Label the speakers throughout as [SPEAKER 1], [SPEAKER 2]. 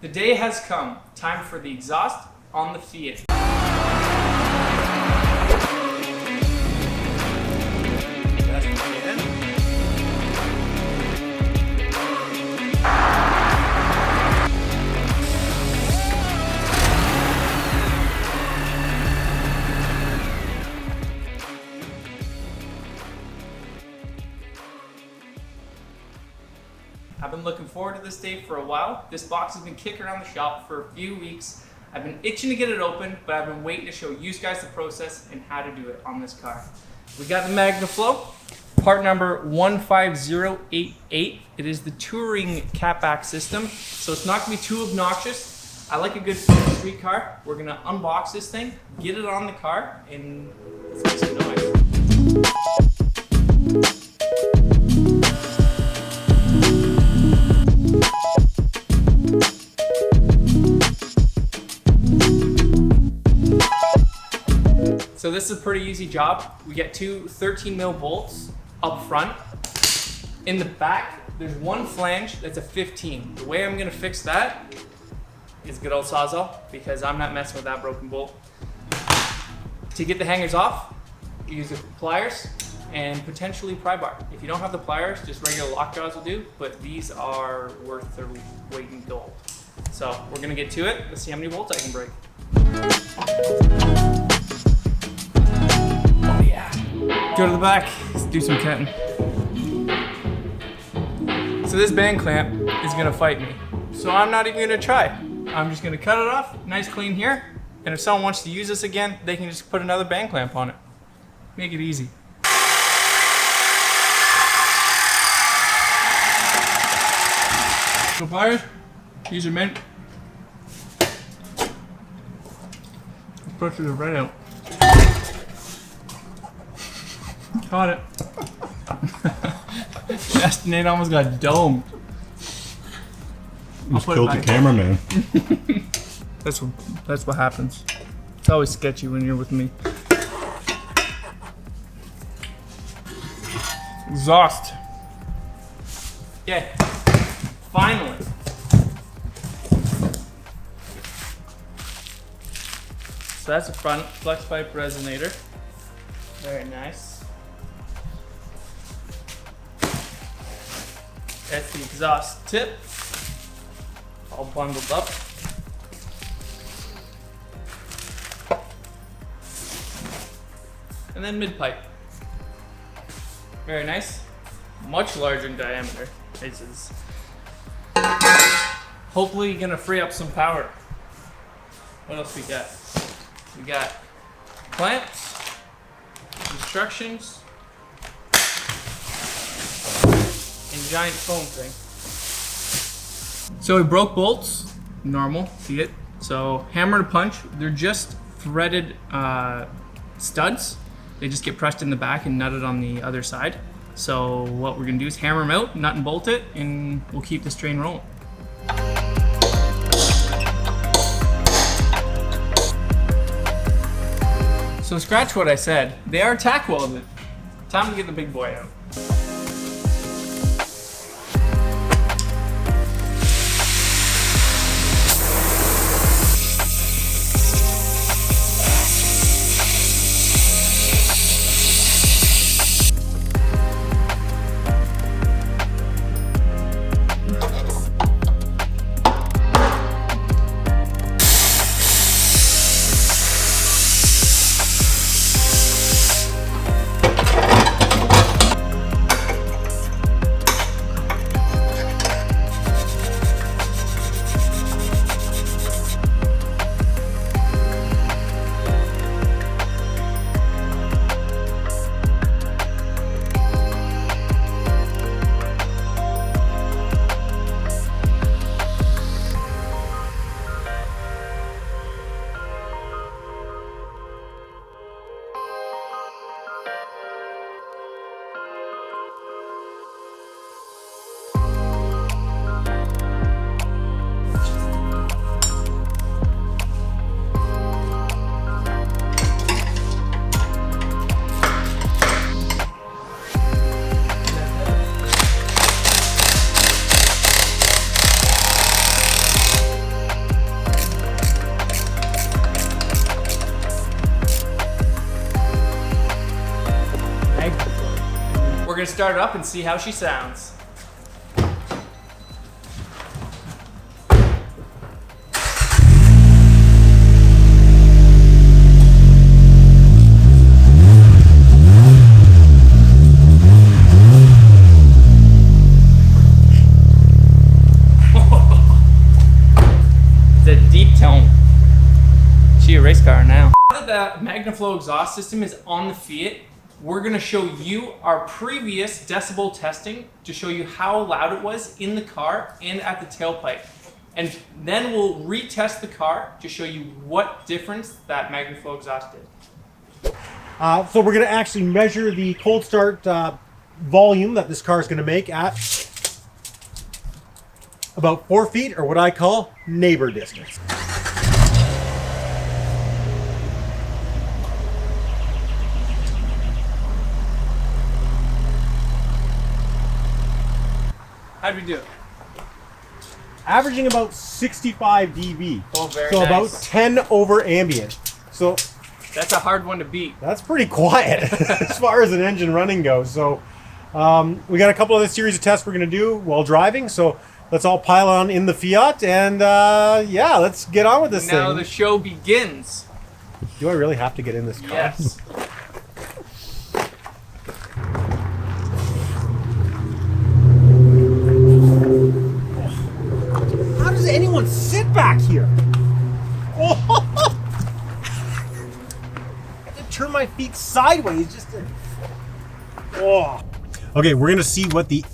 [SPEAKER 1] The day has come. Time for the exhaust on the Fiat. I've been looking forward to this day for a while. This box has been kicking around the shop for a few weeks. I've been itching to get it open, but I've been waiting to show you guys the process and how to do it on this car. We got the Magna Flow, part number 15088. It is the touring catback system, so it's not gonna be too obnoxious. I like a good street car. We're gonna unbox this thing, get it on the car, and let's make some noise. So this is a pretty easy job. We get two 13 mil bolts up front. In the back, there's one flange that's a 15. The way I'm gonna fix that is good old Sawzall, because I'm not messing with that broken bolt. To get the hangers off, you use the pliers and potentially pry bar. If you don't have the pliers, just regular lock jaws will do, but these are worth their weight in gold. So we're gonna get to it. Let's see how many bolts I can break. Go to the back, let's do some cutting. So this band clamp is gonna fight me. So I'm not even gonna try. I'm just gonna cut it off, nice clean here. And if someone wants to use this again, they can just put another band clamp on it. Make it easy. So pliers, use your mint. Push it right out. Caught it. Justin, Nate almost got domed.
[SPEAKER 2] Just killed the cameraman.
[SPEAKER 1] That's what happens. It's always sketchy when you're with me. Exhaust. Yeah. Finally. So that's the front flex pipe resonator. Very nice. That's the exhaust tip, all bundled up. And then mid pipe. Very nice. Much larger in diameter. This is hopefully gonna free up some power. What else we got? We got clamps, instructions, giant foam thing. So we broke bolts, normal, see it. So hammer to punch, they're just threaded studs. They just get pressed in the back and nutted on the other side. So what we're gonna do is hammer them out, nut and bolt it, and we'll keep this train rolling. So scratch what I said, they are tack welded. Time to get the big boy out. start it up and see how she sounds. It's a deep tone. She a race car now. Now that the Magnaflow exhaust system is on the Fiat, we're gonna show you our previous decibel testing to show you how loud it was in the car and at the tailpipe. And then we'll retest the car to show you what difference that Magnaflow exhaust did.
[SPEAKER 2] So we're gonna actually measure the cold start volume that this car is gonna make at about 4 feet, or what I call neighbor distance.
[SPEAKER 1] How'd we do it?
[SPEAKER 2] Averaging about 65 dB.
[SPEAKER 1] Oh, very
[SPEAKER 2] so
[SPEAKER 1] nice.
[SPEAKER 2] about 10 over ambient. So
[SPEAKER 1] that's a hard one to beat.
[SPEAKER 2] That's pretty quiet as far as an engine running goes. So we got a couple of the series of tests we're going to do while driving. So let's all pile on in the Fiat and yeah, let's get on with this thing.
[SPEAKER 1] Now the show begins.
[SPEAKER 2] Do I really have to get in this car?
[SPEAKER 1] Yes.
[SPEAKER 2] How does anyone sit back here? Oh. I have to turn my feet sideways just to... Oh. Okay, we're going to see what the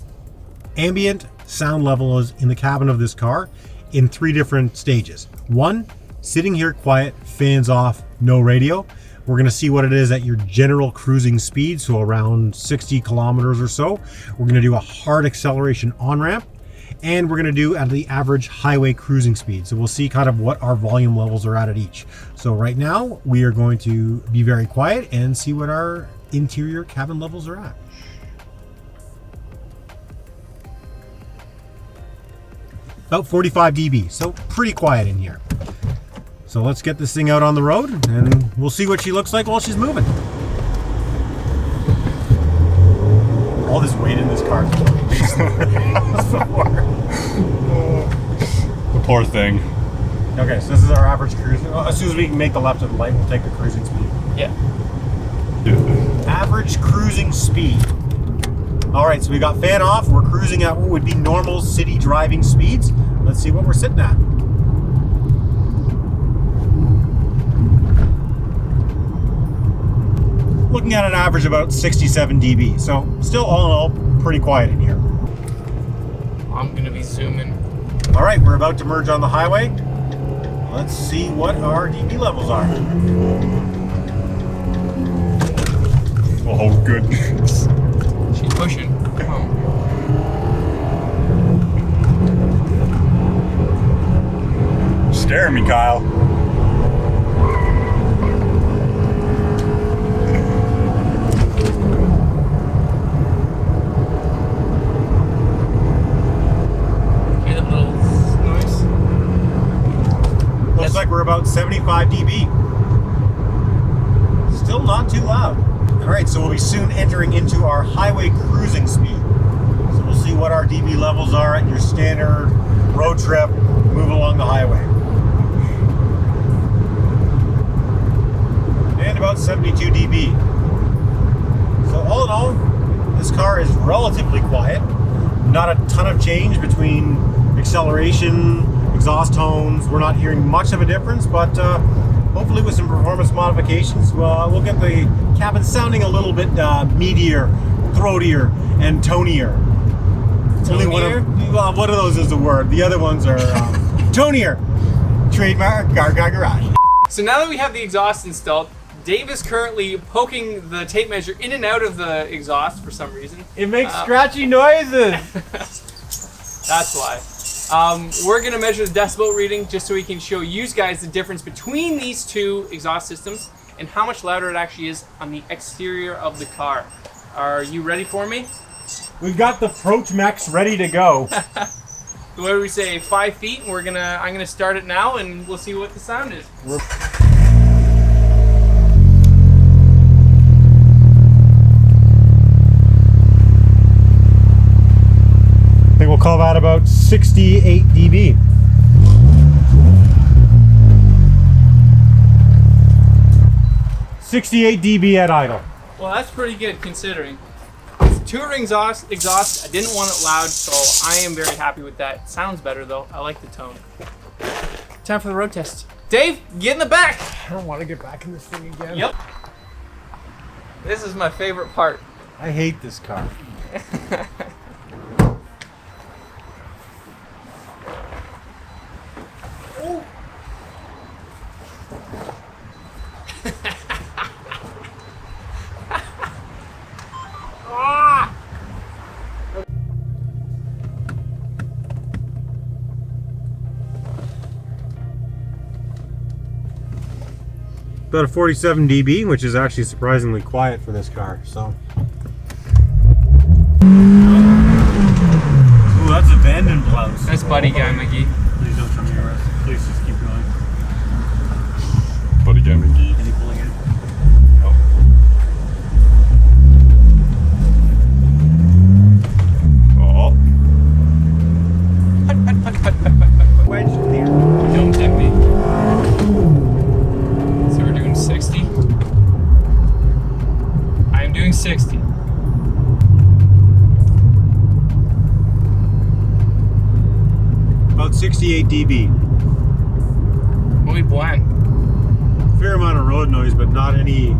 [SPEAKER 2] ambient sound level is in the cabin of this car in 3 different stages. 1, sitting here quiet, fans off, no radio. We're going to see what it is at your general cruising speed, so around 60 kilometers or so. We're going to do a hard acceleration on-ramp, and we're going to do at the average highway cruising speed. So we'll see kind of what our volume levels are at each. So right now, we are going to be very quiet and see what our interior cabin levels are at. About 45 dB, so pretty quiet in here. So let's get this thing out on the road and we'll see what she looks like while she's moving. All this weight in this car.
[SPEAKER 3] The poor thing.
[SPEAKER 2] Okay, so this is our average cruise. As soon as we can make the left of the light, we'll take the cruising speed.
[SPEAKER 1] Yeah.
[SPEAKER 2] Average cruising speed. All right, so we got fan off. We're cruising at what would be normal city driving speeds. Let's see what we're sitting at. Looking at an average about 67 dB. So still all in all, pretty quiet in here.
[SPEAKER 1] I'm gonna be zooming.
[SPEAKER 2] All right, we're about to merge on the highway. Let's see what our dB levels are.
[SPEAKER 3] Oh, goodness.
[SPEAKER 1] She's pushing. Come on.
[SPEAKER 3] Scaring me, Kyle.
[SPEAKER 1] Hear that little noise?
[SPEAKER 2] Looks like we're about 75 dB. Still not too loud. All right, so we'll be soon entering into our highway cruising speed. So we'll see what our dB levels are at your standard road trip, move along the highway. And about 72 dB. So all in all, this car is relatively quiet. Not a ton of change between acceleration, exhaust tones. We're not hearing much of a difference, but hopefully with some performance modifications, we'll get the cabin sounding a little bit meatier, throatier, and tonier. Only one of those is the word. The other ones are tonier. Trademark garbcargarage.
[SPEAKER 1] So now that we have the exhaust installed, Dave is currently poking the tape measure in and out of the exhaust for some reason.
[SPEAKER 2] It makes scratchy noises.
[SPEAKER 1] That's why. We're going to measure the decibel reading just so we can show you guys the difference between these 2 exhaust systems and how much louder it actually is on the exterior of the car. Are you ready for me?
[SPEAKER 2] We've got the Proch Max ready to go.
[SPEAKER 1] What do we say, 5 feet? I'm gonna start it now and we'll see what the sound is.
[SPEAKER 2] we'll call that about 68 dB. dB at idle.
[SPEAKER 1] Well, that's pretty good considering. It's a 2-ring exhaust. I didn't want it loud, so I am very happy with that. Sounds better though. I like the tone. Time for the road test. Dave, get in the back.
[SPEAKER 2] I don't want to get back in this thing again.
[SPEAKER 1] Yep. This is my favorite part.
[SPEAKER 2] I hate this car. About a 47 dB, which is actually surprisingly quiet for this car. So, ooh, that's a Vanden blouse.
[SPEAKER 1] That's Buddy Guy McGee.
[SPEAKER 2] Please don't tell me yours. Please just keep going.
[SPEAKER 3] Buddy Guy McGee.
[SPEAKER 2] Any pulling in?
[SPEAKER 3] Oh.
[SPEAKER 2] Wedge clear.
[SPEAKER 1] Don't tempt me. So we're doing 60. I am doing 60.
[SPEAKER 2] About 68 dB.
[SPEAKER 1] Muy buen.
[SPEAKER 2] Fair amount of road noise, but not any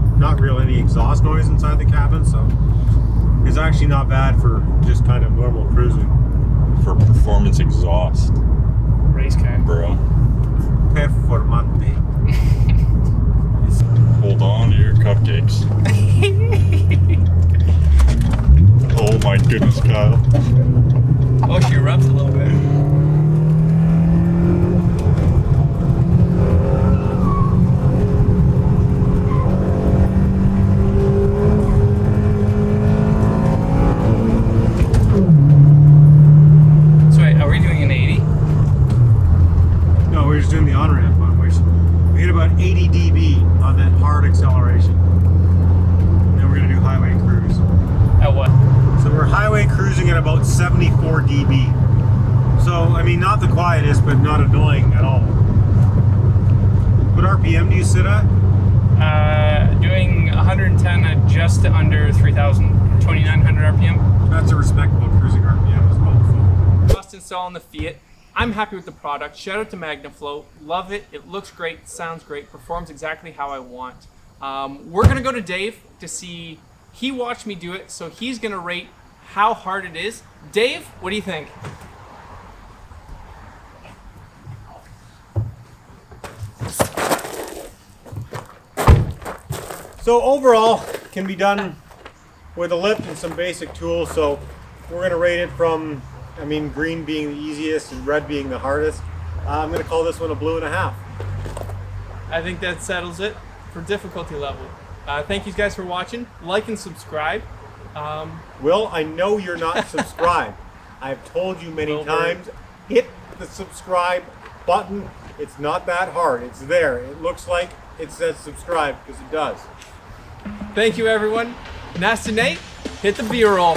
[SPEAKER 2] exhaust noise inside the cabin. So it's actually not bad for just kind of normal cruising.
[SPEAKER 3] For performance exhaust,
[SPEAKER 1] Race car.
[SPEAKER 3] bro.
[SPEAKER 2] Performante.
[SPEAKER 3] Hold on to your cupcakes. Oh my goodness, Kyle.
[SPEAKER 1] Oh, she rubs a little bit. So wait, are we doing an 80?
[SPEAKER 2] No, we're just doing the on-ramp one, which we hit about 80 dB on that hard acceleration. Then we're gonna do highway cruise.
[SPEAKER 1] At what?
[SPEAKER 2] So we're highway cruising at about 74 dB. So, I mean, not the quietest, but not annoying at all. What RPM do you sit at?
[SPEAKER 1] Doing 110 at just under 3,000, 2,900 RPM.
[SPEAKER 2] That's a respectable cruising RPM as well.
[SPEAKER 1] Just installing the Fiat. I'm happy with the product. Shout out to Magnaflow. Love it. It looks great, sounds great, performs exactly how I want. We're gonna go to Dave to see, he watched me do it, so he's gonna rate how hard it is. Dave, what do you think?
[SPEAKER 2] So overall, can be done with a lift and some basic tools. So we're going to rate it from, I mean, green being the easiest and red being the hardest. I'm going to call this one a 2.5.
[SPEAKER 1] I think that settles it for difficulty level. Thank you guys for watching. Like and subscribe.
[SPEAKER 2] Will, I know you're not subscribed. I've told you many times, hit the subscribe button. It's not that hard. It's there. It looks like it says subscribe because it does.
[SPEAKER 1] Thank you, everyone. Nasty Nate, hit the B-roll.